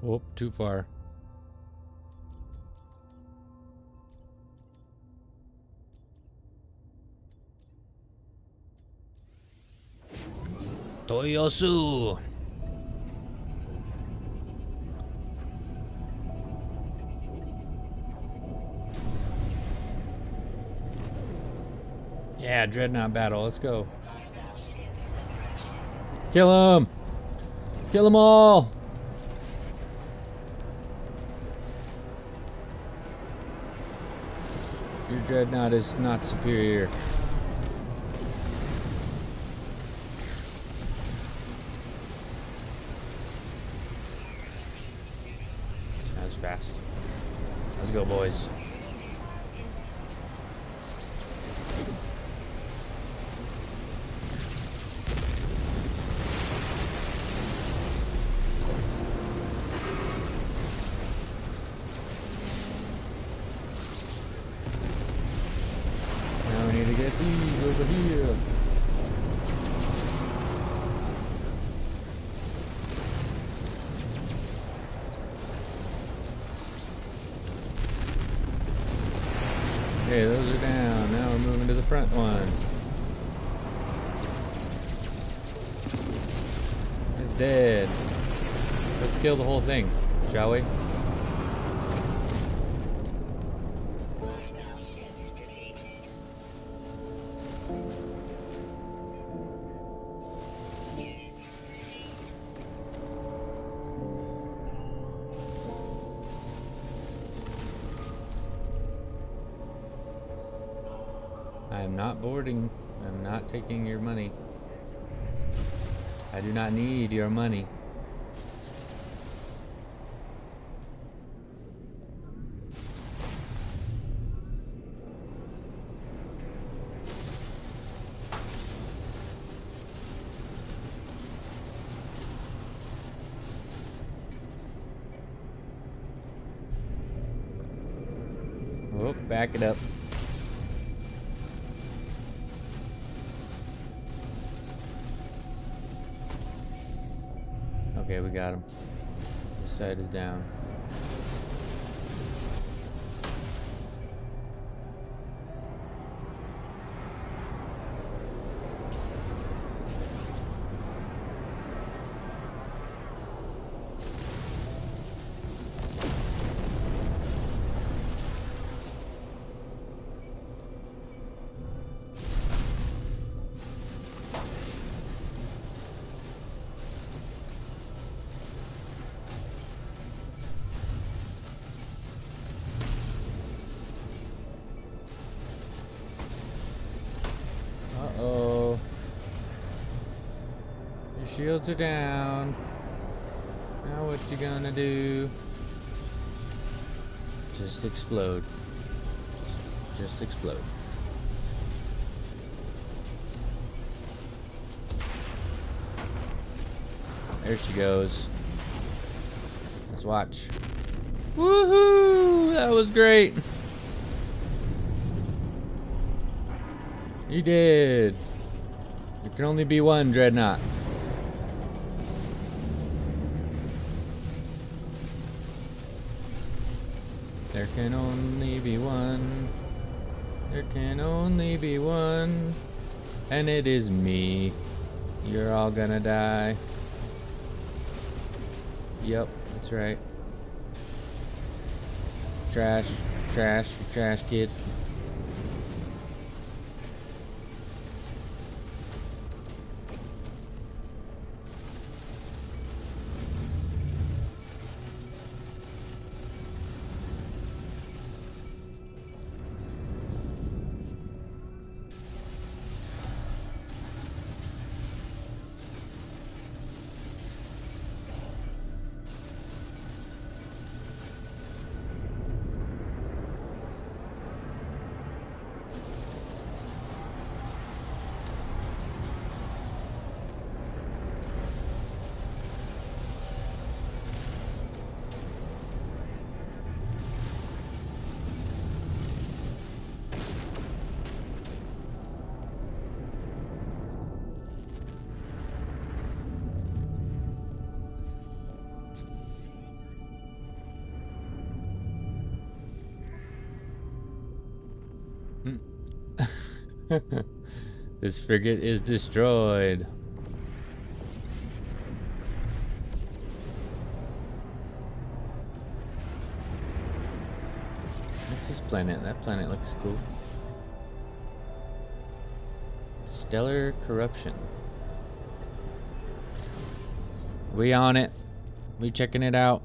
Oh, too far. Toyosu! Yeah, Dreadnought battle, let's go. Kill him! Kill them all! Your Dreadnought is not superior. That was fast. Let's go, boys. Now we need to get these over here. Okay, those are down. Now we're moving to the front one. It's dead. Let's kill the whole thing, shall we? I am not boarding. I'm not taking your money. I do not need your money. Oh, back it up. Okay, we got him. This side is down. shields are down. Now what you gonna do? Just explode. Just explode. There she goes. Let's watch. Woohoo! That was great. You did. There can only be one Dreadnought. There can only be one. There can only be one. And it is me. You're all gonna die. Yep, that's right. Trash, trash, trash kid. This frigate is destroyed. What's this planet? That planet looks cool. Stellar corruption. We on it. We checking it out.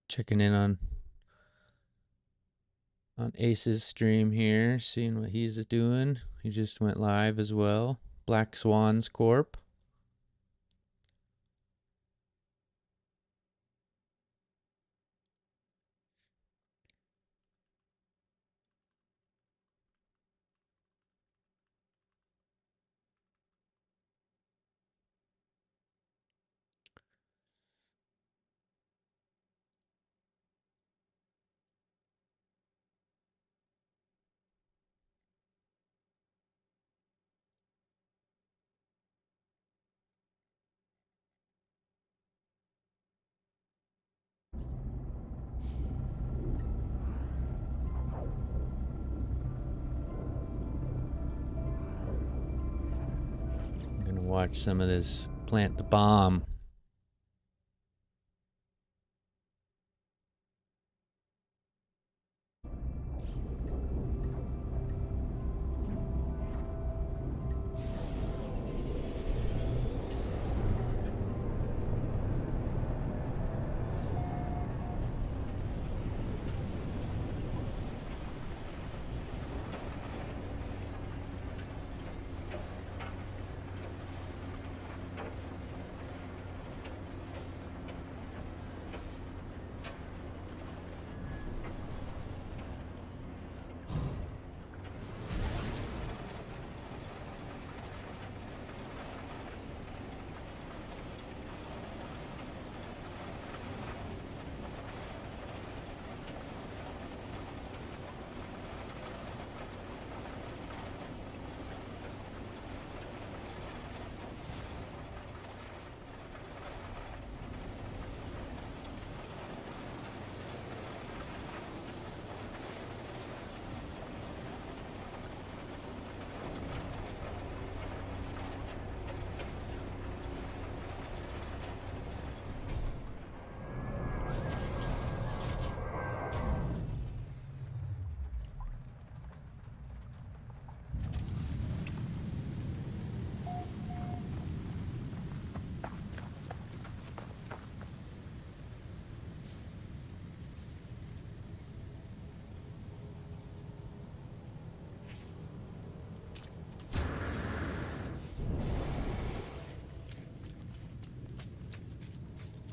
Checking in on Ace's stream here, seeing what he's doing. He just went live as well. Black Swans Corp. Watch some of this plant the bomb.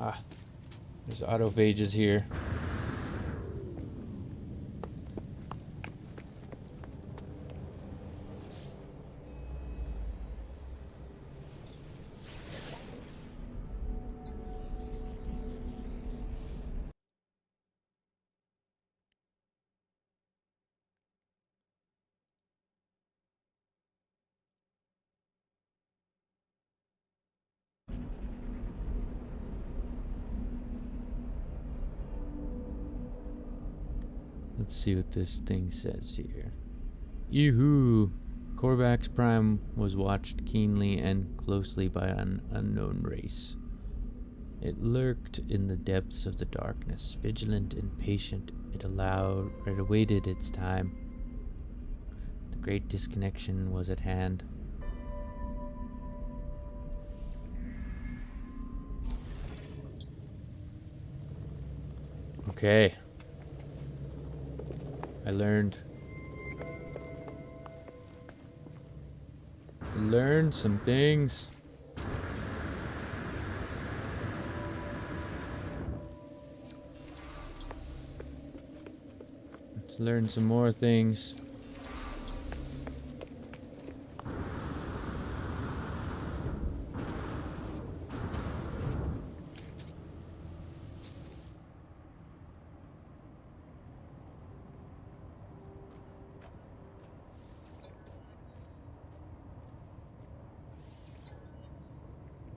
Ah, there's autophages here. Let's see what this thing says here. Yoo-hoo! Korvax Prime was watched keenly and closely by an unknown race. It lurked in the depths of the darkness, vigilant and patient. It awaited its time. The great disconnection was at hand. Okay. I learned some things. Let's learn some more things.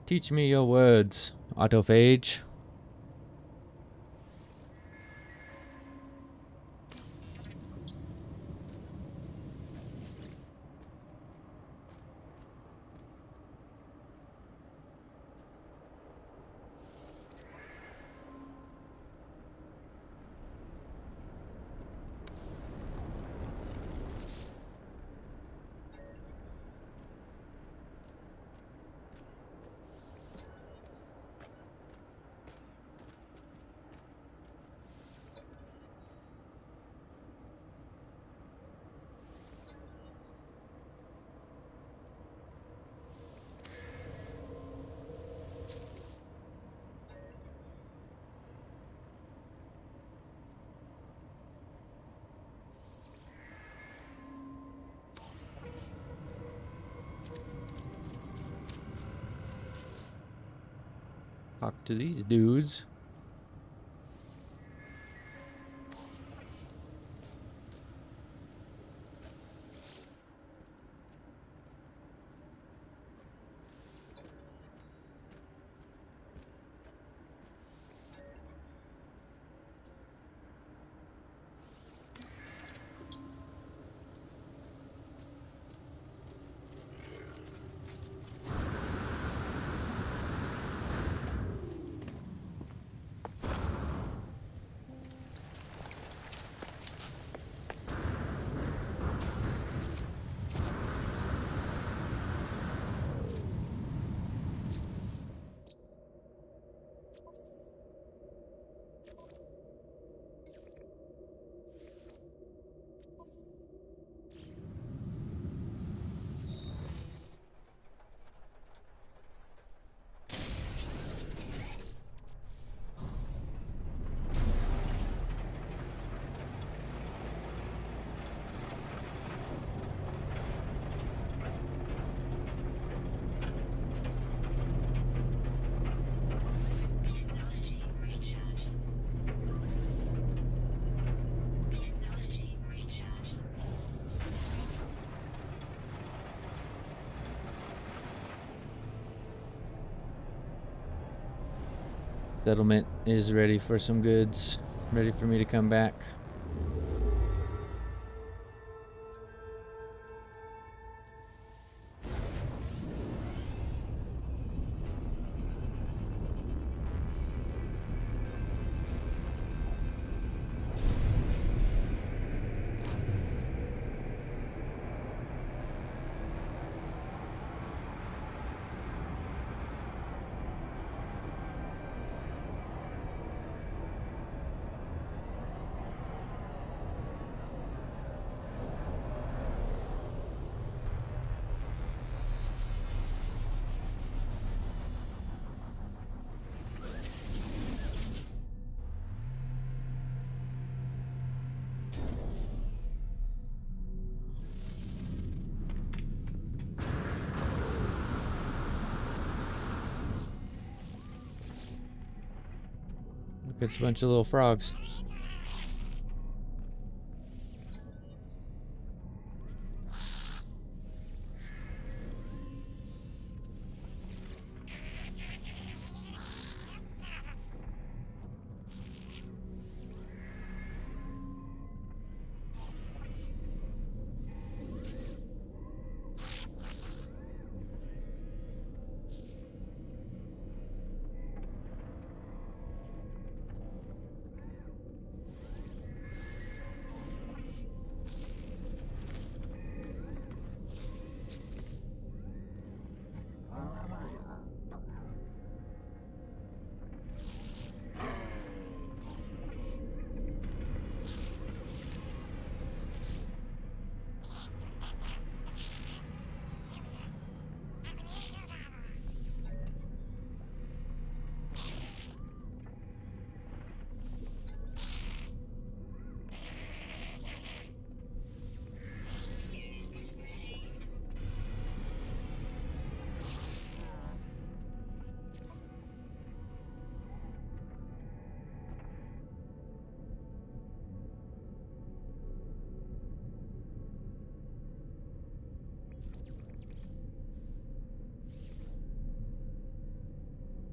Teach me your words, autophage. Talk to these dudes. Settlement is ready for some goods. Ready for me to come back. It's a bunch of little frogs.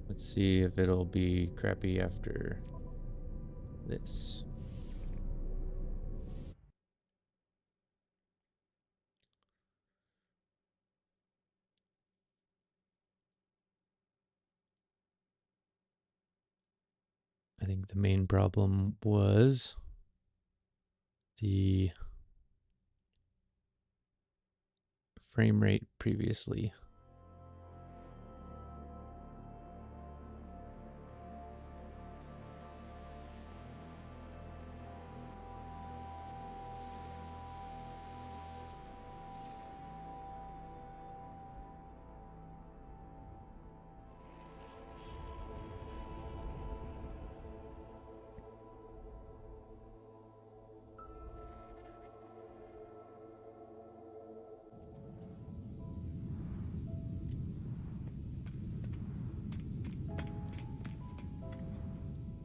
Let's see if it'll be crappy after this. I think the main problem was the frame rate previously.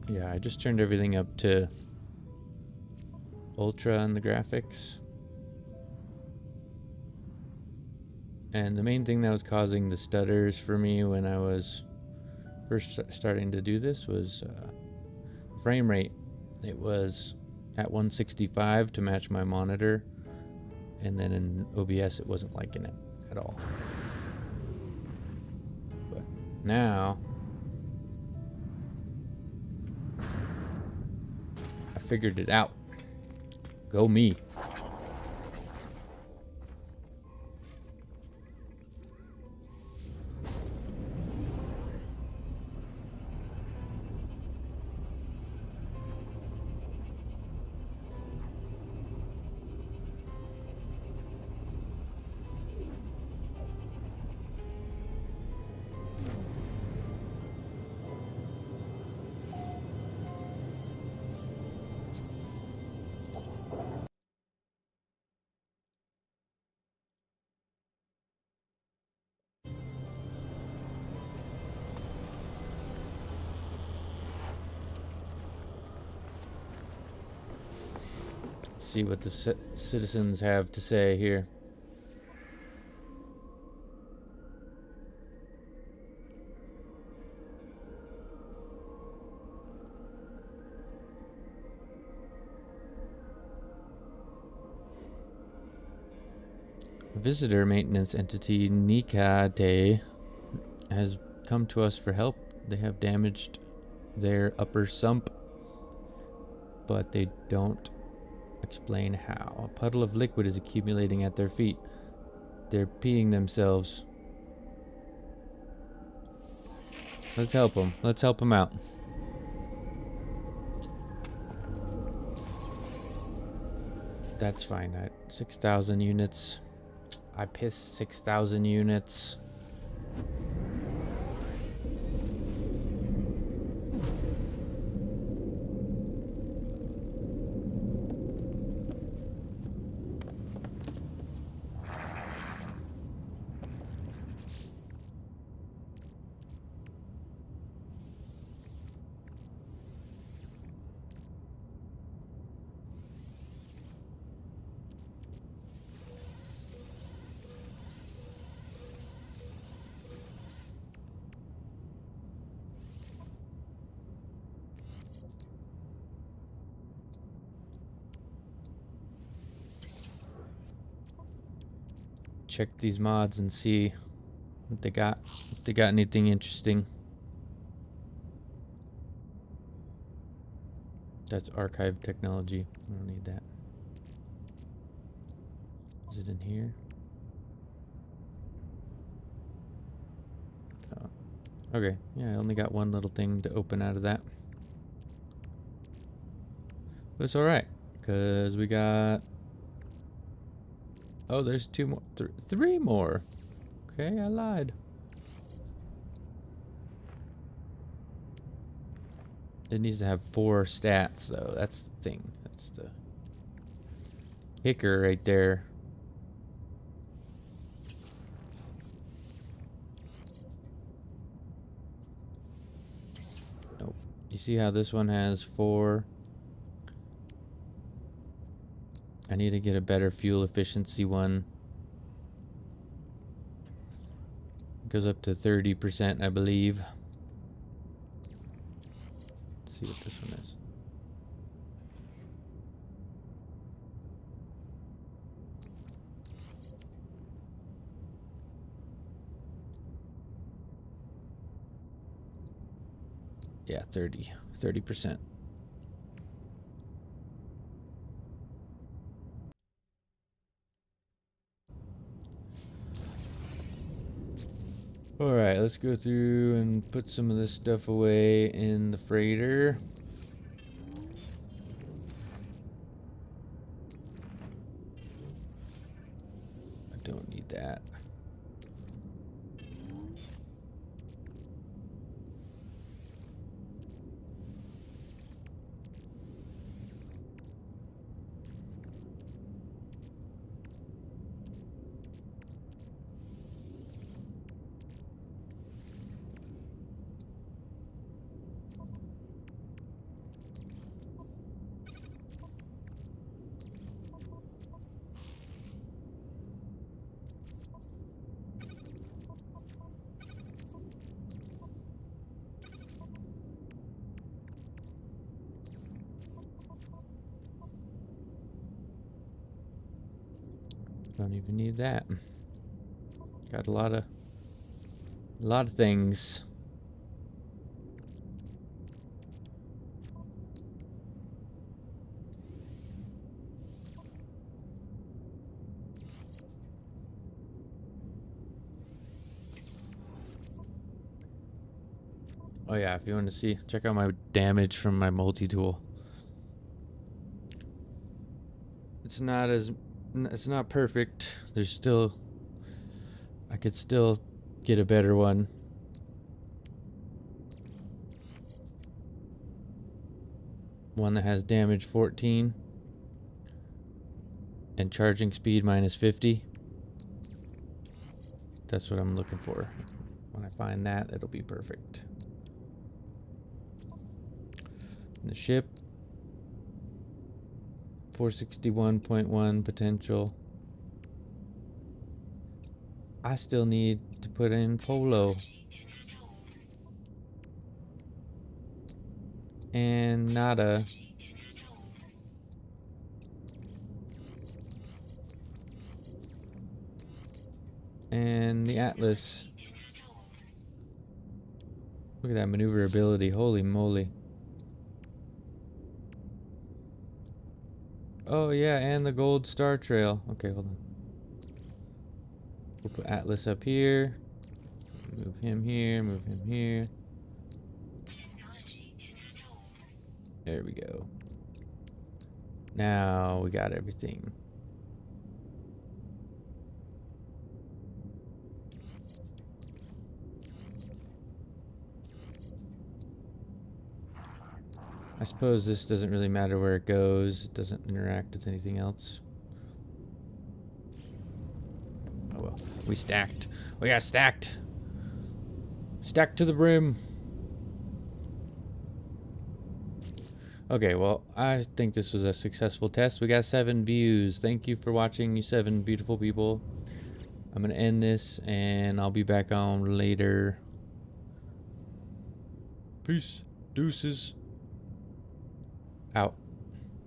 Yeah, I just turned everything up to ultra on the graphics. And the main thing that was causing the stutters for me when I was first starting to do this was frame rate. It was at 165 to match my monitor, and then in OBS it wasn't liking it at all. But now I figured it out. Go me. See what the citizens have to say here. Visitor maintenance entity Nikade has come to us for help. They have damaged their upper sump, but they don't explain how. A puddle of liquid is accumulating at their feet. They're peeing themselves. Let's help them. Let's help them out. That's fine. At 6,000 units. I pissed 6,000 units. check these mods and see what they got. If they got anything interesting. That's archive technology. I don't need that. Is it in here? Oh. Okay. Yeah, I only got one little thing to open out of that. But it's alright. Because we got... Oh, there's two more. Three more. Okay, I lied. It needs to have 4 stats, though. That's the thing. That's the kicker right there. Nope. You see how this one has 4? I need to get a better fuel efficiency one. It goes up to 30%, I believe. Let's see what this one is. Yeah, 30%. All right, let's go through and put some of this stuff away in the freighter. I don't need that. Don't even need that. Got a lot of things. Oh yeah, if you want to see, check out my damage from my multi-tool. It's not perfect. There's still, I could still get a better one. One that has damage 14 and charging speed minus 50. That's what I'm looking for. When I find that, it'll be perfect. And the ship, 461.1 potential. I still need to put in Polo. And nada. And the Atlas. Look at that maneuverability. Holy moly. Oh yeah, and the gold star trail. Okay, hold on. We'll put Atlas up here. Move him here, move him here. There we go. Now we got everything. I suppose this doesn't really matter where it goes. It doesn't interact with anything else. Oh well. We stacked. We got stacked. Stacked to the brim. Okay, well, I think this was a successful test. We got 7 views. Thank you for watching, you 7 beautiful people. I'm going to end this, and I'll be back on later. Peace. Deuces. Out.